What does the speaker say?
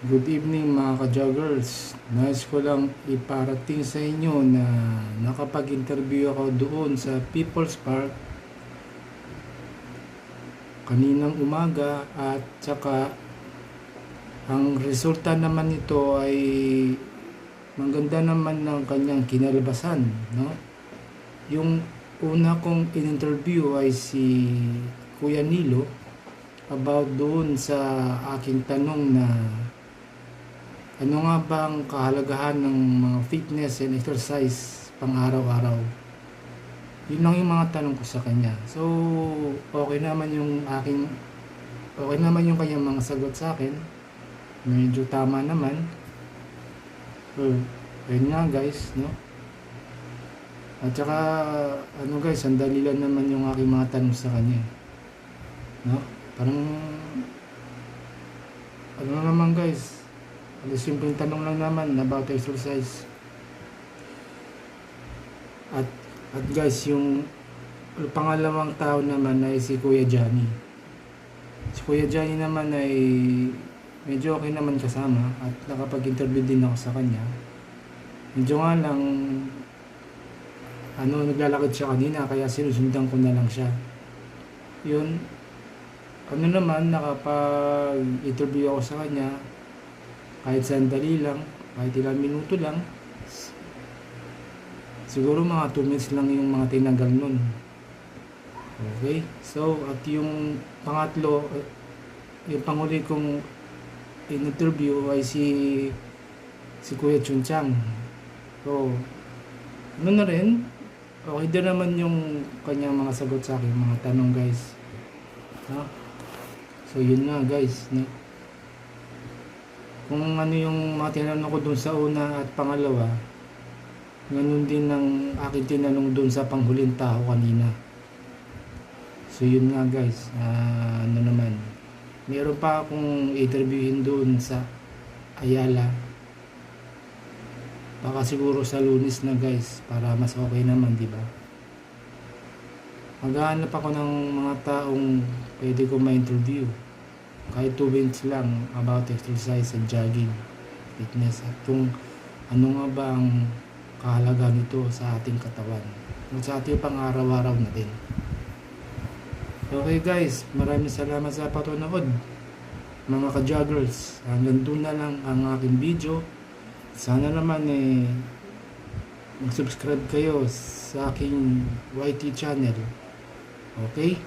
Good evening mga ka-joggers. Nais ko lang iparating sa inyo na nakapag-interview ako doon sa People's Park kaninang umaga at saka ang resulta naman nito ay maganda naman ng kanyang kinalabasan, no? Yung una kong in-interview ay si Kuya Nilo about doon sa aking tanong na ano nga ba ang kahalagahan ng mga fitness and exercise pang araw-araw. Yun lang yung mga tanong ko sa kanya. So, okay naman yung kanyang mga sagot sa akin. Medyo tama naman. So, ayun nga guys, no? At saka, guys, sandali lang naman yung aking mga tanong sa kanya. No? Parang, naman guys, simpleng tanong lang naman about exercise. At guys, yung pangalawang tao naman ay si Kuya Johnny. Si Kuya Johnny naman ay medyo okay naman kasama at nakapag-interview din ako sa kanya. Medyo nga lang naglalakad siya kanina kaya sinusundan ko na lang siya. Yun, naman nakapag-interview ako sa kanya kahit sandali lang, kahit ilang minuto lang. Siguro mga 2 minutes lang yung mga tinagal nun. Okay, so at yung pangatlo, yung panghuli kong in-interview ay si Kuya Chunchang. So, na rin, okay din naman yung kanyang mga sagot sa akin, mga tanong guys. No? So yun nga guys, no? Kung ano yung mga tinanong ko dun sa una at pangalawa, ganun din ang aking tinanong dun sa panghuling tao kanina. So yun nga guys, naman, meron pa akong interviewin dun sa Ayala. Baka siguro sa Lunes na guys, para mas okay naman, di ba? Maghahanap ako ng mga taong pwede ko ma-interview. Kahit 2 minutes lang about exercise and jogging, fitness, at kung ano nga ba ang kahalaga nito sa ating katawan at sa ating pang-araw-araw na din. Okay guys, maraming salamat sa patunood mga ka-joggers. Hanggang doon na lang ang aking video. Sana naman mag-subscribe kayo sa aking YT channel. Okay?